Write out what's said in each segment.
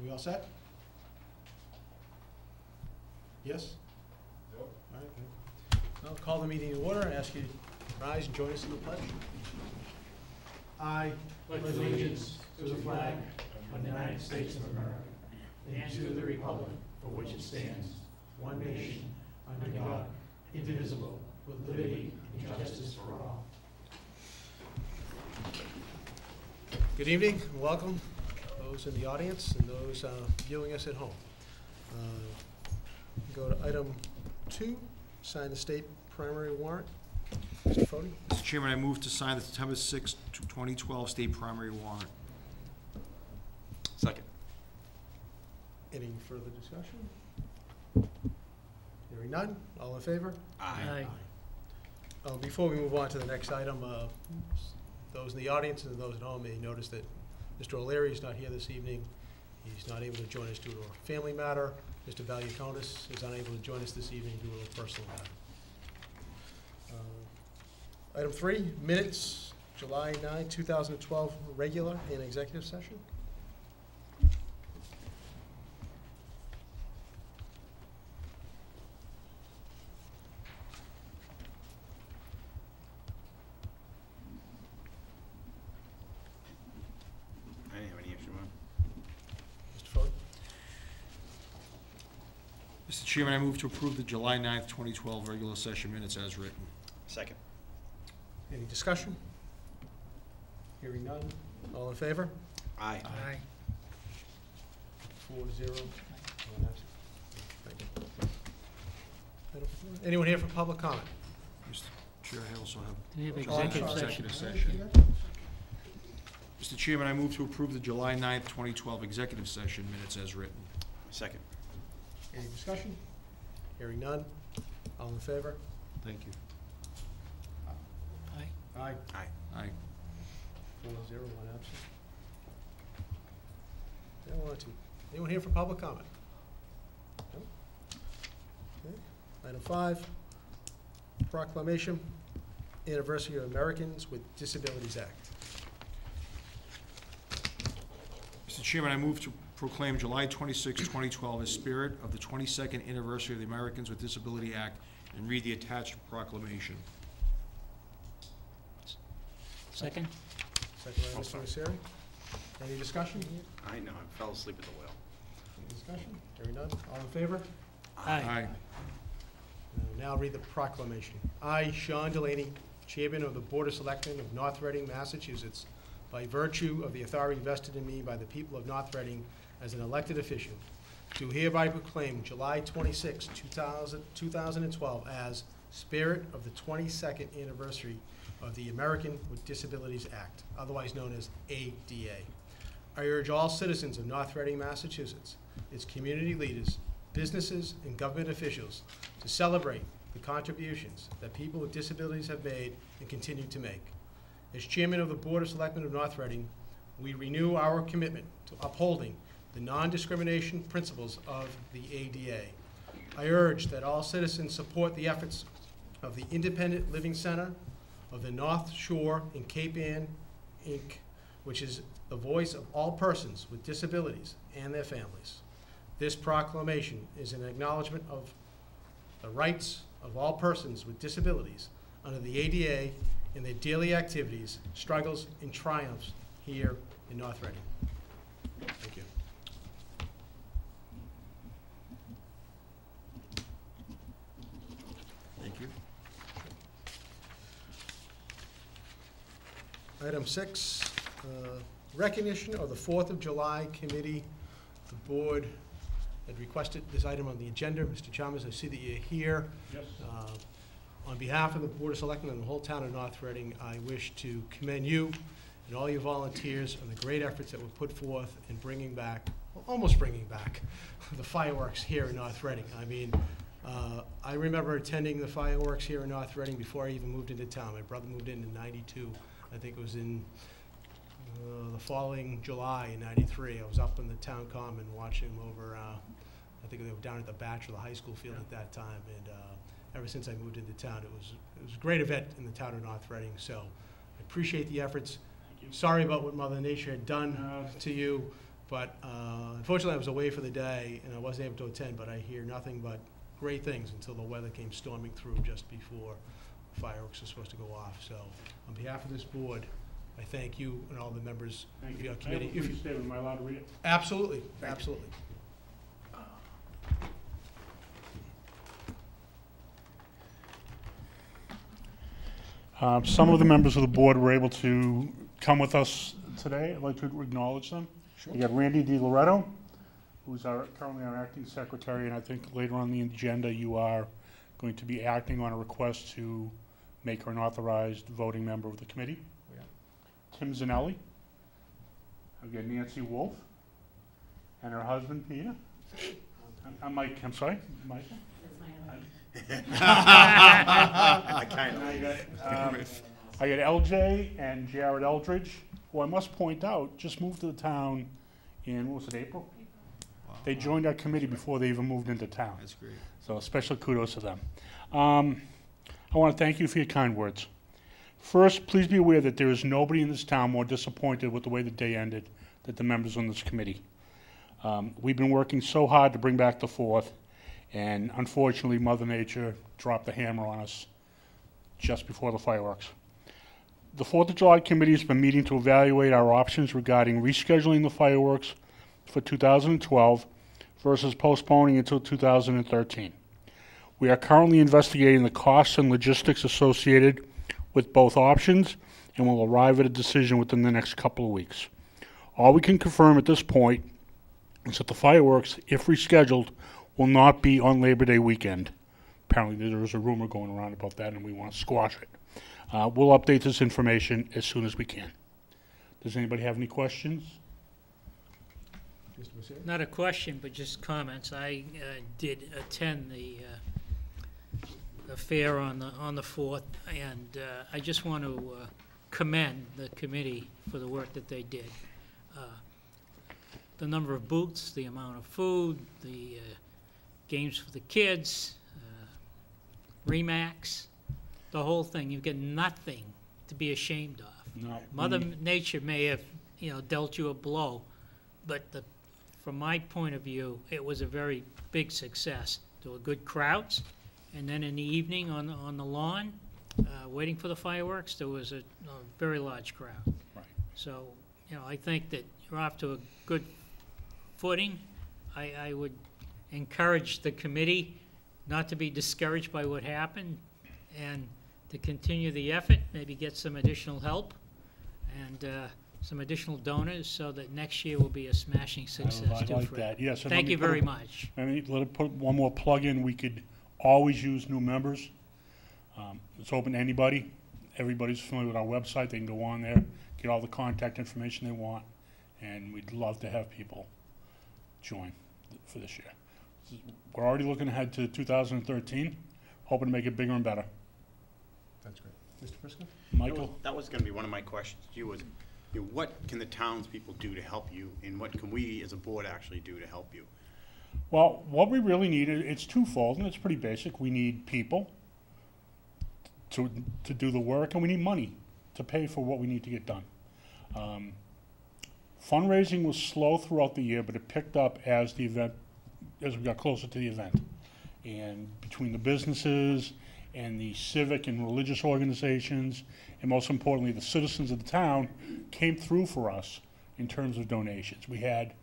we all set? Yes? Nope. All right. I'll call the meeting to order and ask you to rise and join us in the pledge. I pledge allegiance to the flag of the United States of America and to the republic for which it stands, one nation, under God, indivisible, with liberty and justice for all. Good evening and welcome, those in the audience and those viewing us at home. Go to item 2, sign the state primary warrant. Mr. Fode? Mr. Chairman, I move to sign the September 6, 2012 state primary warrant. Second. Any further discussion? Hearing none, all in favor? Aye. Before we move on to the next item, those in the audience and those at home may notice that Mr. O'Leary is not here this evening. He's not able to join us due to a family matter. Mr. Valiakonis is unable to join us this evening due to a personal matter. Item 3, minutes, July 9, 2012, regular and executive session. I didn't have any issue with Mr. Fode? Mr. Chairman, I move to approve the July 9th, 2012 regular session minutes as written. Second. Any discussion? Hearing none, all in favor? Aye. 4-0. Thank you. Item 4. Anyone here for public comment? Mr. Chair, I also have Do we have executive executive session? session. Mr. Chairman, I move to approve the July 9th, 2012 executive session minutes as written. Second. Any discussion? Hearing none, all in favor? Thank you. Aye. Aye. Aye. 4-0, 1 absent. Anyone here for public comment? No? Okay. Item 5, proclamation, anniversary of Americans with Disabilities Act. Mr. Chairman, I move to proclaim July 26, 2012 as spirit of the 22nd anniversary of the Americans with Disability Act and read the attached proclamation. Second? Second by Oh, Mr. sorry. Messeri. Any discussion? I know, I fell asleep at the wheel. Any discussion? Hearing none, all in favor? Aye. Now read the proclamation. I, Sean Delaney, Chairman of the Board of Selectmen of North Reading, Massachusetts, by virtue of the authority vested in me by the people of North Reading as an elected official, do hereby proclaim July 26, 2012 as Spirit of the 22nd Anniversary of the American with Disabilities Act, otherwise known as ADA. I urge all citizens of North Reading, Massachusetts, its community leaders, businesses, and government officials to celebrate the contributions that people with disabilities have made and continue to make. As Chairman of the Board of Selectmen of North Reading, we renew our commitment to upholding the non-discrimination principles of the ADA. I urge that all citizens support the efforts of the Independent Living Center of the North Shore and Cape Ann, Inc., which is the voice of all persons with disabilities and their families. This proclamation is an acknowledgement of the rights of all persons with disabilities under the ADA in their daily activities, struggles, and triumphs here in North Reading. Thank you. Thank you. Item 6, recognition of the 4th of July committee. The board had requested this item on the agenda. Mr. Chalmers, I see that you're here. Yes. On behalf of the Board of Selectmen and the whole town of North Reading, I wish to commend you and all your volunteers on the great efforts that were put forth in bringing back, well, almost bringing back, the fireworks here in North Reading. I mean, I remember attending the fireworks here in North Reading before I even moved into town. My brother moved in '92. I think it was in the following July in '93. I was up in the town common watching them over, I think they were down at the Bachelor High School field at that time. And ever since I moved into town, it was a great event in the town of North Reading. So I appreciate the efforts. Sorry about what Mother Nature had done to you. But unfortunately, I was away for the day, and I wasn't able to attend, but I hear nothing but great things until the weather came storming through just before fireworks are supposed to go off. So on behalf of this board, I thank you and all the members Thank of you. your I have committee. a brief statement. Am I allowed to read it? Absolutely, Thank you. absolutely. Some of the members of the board were able to come with us today. I'd like to acknowledge them. Sure. We got Randy DiLoretto, who's currently our acting secretary, and I think later on the agenda you are going to be acting on a request to make her an authorized voting member of the committee. Yeah. Tim Zanelli. I've got Nancy Wolf and her husband Peter. Mike, I'm sorry, Mike. I kind of. I got LJ and Jared Eldridge, who I must point out just moved to the town in, what was it, April? They joined our committee before they even moved into town. That's great. So special kudos to them. I want to thank you for your kind words. First, please be aware that there is nobody in this town more disappointed with the way the day ended than the members on this committee. We've been working so hard to bring back the 4th, and unfortunately, Mother Nature dropped the hammer on us just before the fireworks. The 4th of July committee has been meeting to evaluate our options regarding rescheduling the fireworks for 2012 versus postponing until 2013. We are currently investigating the costs and logistics associated with both options and will arrive at a decision within the next couple of weeks. All we can confirm at this point is that the fireworks, if rescheduled, will not be on Labor Day weekend. Apparently there is a rumor going around about that and we want to squash it. We'll update this information as soon as we can. Does anybody have any questions? Mr. Messere? Not a question, but just comments. I did attend the fair on the 4th, and I just want to commend the committee for the work that they did. The number of booths, the amount of food, the games for the kids, Remax, the whole thing. You've got nothing to be ashamed of. No. Mother Nature may have, dealt you a blow, but from my point of view, it was a very big success. There were good crowds, and then in the evening on the lawn, waiting for the fireworks, there was a very large crowd. Right. So, I think that you're off to a good footing. I would encourage the committee not to be discouraged by what happened and to continue the effort, maybe get some additional help and some additional donors so that next year will be a smashing success I too. like that, yes. And let Thank me you put very a- much. Let me put one more plug in. We could always use new members. It's open to anybody. Everybody's familiar with our website. They can go on there, get all the contact information they want, and we'd love to have people join for this year. We're already looking ahead to 2013, hoping to make it bigger and better. That's great. Mr. Prisco? Michael? That was going to be one of my questions to you was, what can the townspeople do to help you, and what can we as a board actually do to help you? Well, what we really need, it's twofold, and it's pretty basic. We need people to do the work, and we need money to pay for what we need to get done. Fundraising was slow throughout the year, but it picked up as we got closer to the event. And between the businesses and the civic and religious organizations, and most importantly, the citizens of the town came through for us in terms of donations. We had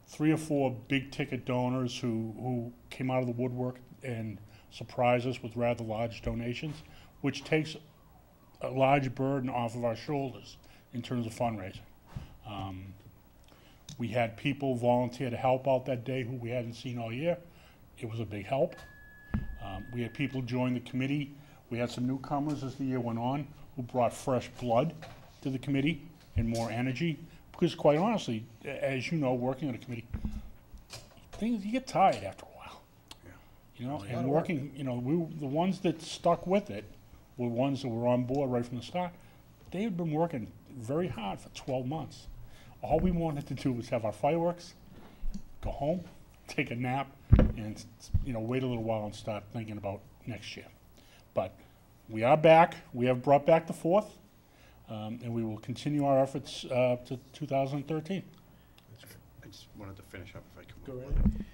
3 or 4 big-ticket donors who came out of the woodwork and surprised us with rather large donations, which takes a large burden off of our shoulders in terms of fundraising. We had people volunteer to help out that day who we hadn't seen all year. It was a big help. We had people join the committee. We had some newcomers as the year went on who brought fresh blood to the committee and more energy. Because quite honestly, as you know, working on a committee, you get tired after a while. Yeah. And working, the ones that stuck with it were ones that were on board right from the start. They had been working very hard for 12 months. All we wanted to do was have our fireworks, go home, take a nap, and wait a little while and start thinking about next year. But we are back. We have brought back the 4th, and we will continue our efforts to 2013. just wanted to finish up if I could. Go right ahead.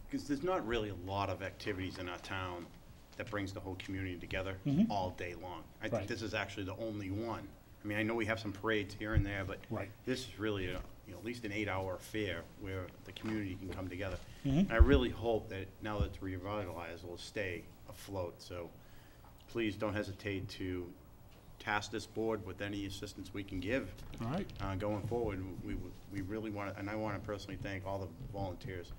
Because there's not really a lot of activities in our town that brings the whole community together all day long. I think Right. this is actually the only one. I mean, I know we have some parades here and there, but Right. this is really, at least an 8-hour affair where the community can come together. Mhm. And I really hope that now that it's revitalized, it'll stay afloat. So please don't hesitate to task this board with any assistance we can give All right. going forward. We really want to, and I want to personally thank all the volunteers,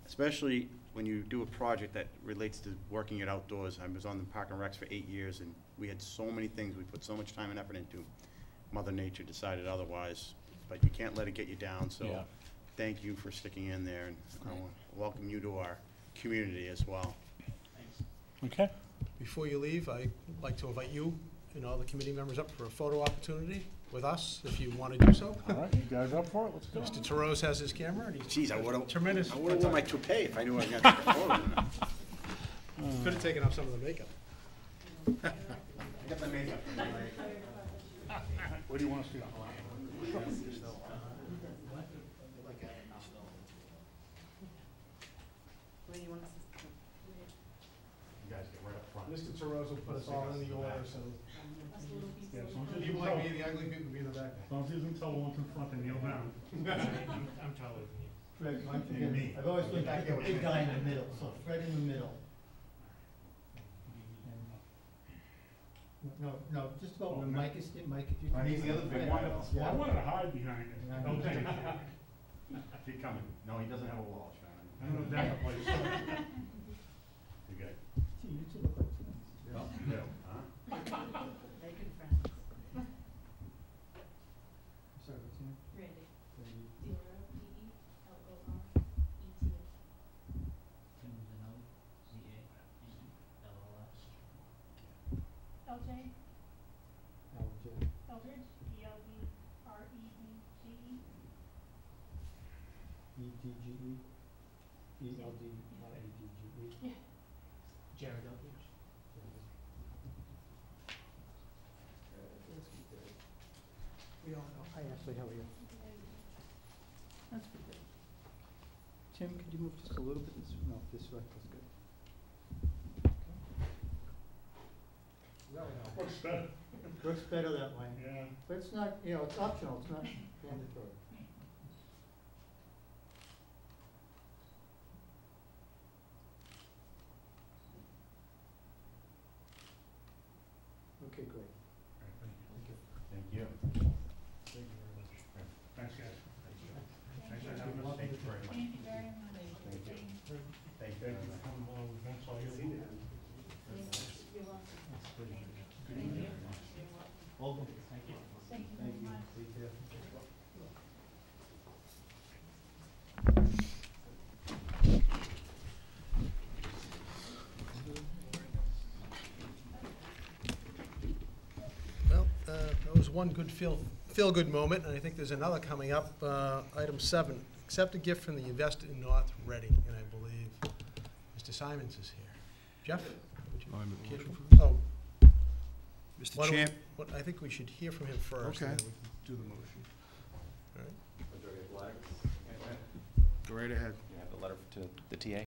especially when you do a project that relates to working it outdoors. I was on the Park and Recs for 8 years, and we had so many things we put so much time and effort into. Mother Nature decided otherwise, but you can't let it get you down, so Yeah. thank you for sticking in there, and I want to welcome you to our community as well. Okay. Before you leave, I'd like to invite you and all the committee members up for a photo opportunity with us, if you want to do so. All right, you guys up for it? Let's go. Mr. Terose has his camera, and he's Geez, I would have tremendous. worn my toupee if I knew I was going to take a photo. Could have taken off some of the makeup. I got the makeup. Where do you want us to go? Where do you want us to? You guys get right up front. Mr. Terose will put us all in the order, so Yeah, as long as you you like me, can the ugly people be in the back. tell, as long as you can tell one's in front and kneel down. I'm taller than you. Fred, once And again, me. I've always been the big guy in the middle, so Fred in the middle. No, just go, Oh, Mike is, Mike, if you can. He's the other big one. Yeah. I wanted to hide behind it. Yeah. Don't take it. Keep coming. No, he doesn't have a wall, Sean. I'm gonna back up like so. You good? Gee, you two look like twins. Yeah. Huh? They're good friends. Sorry, what's your name? Randy. Randy. LJ, Alan J. Eldridge, E-L-D-R-E-D-G-E. E-D-G-E. E-L-D-R-A-D-G-E. Yeah. Jared Eldridge. We all know. Hi, Ashley, how are you? That's pretty good. Tim, could you move just a little bit this, no, this way, that's good. Looks better. Looks better that way. Yeah. But it's not, it's optional, it's not mandatory. Okay, great. Thank you. Thanks, guys. Thanks for having us. Thank you very much. Thank you very much. Thank you. Thank you. Thank you for coming along. That's all you need. You're welcome. Welcome. Thank you Thank very you. much. Take care. Well, that was one good feel-good moment, and I think there's another coming up. Item 7, accept a gift from the investor in North Reading, and I believe Mr. Simons is here. Jeff? would you Oh, I make a care motion to- for Oh, Mr. why don't we- Champ, I think we should hear from him first, and Okay. then we can do the motion. All right? go right ahead. You have the letter to the TA?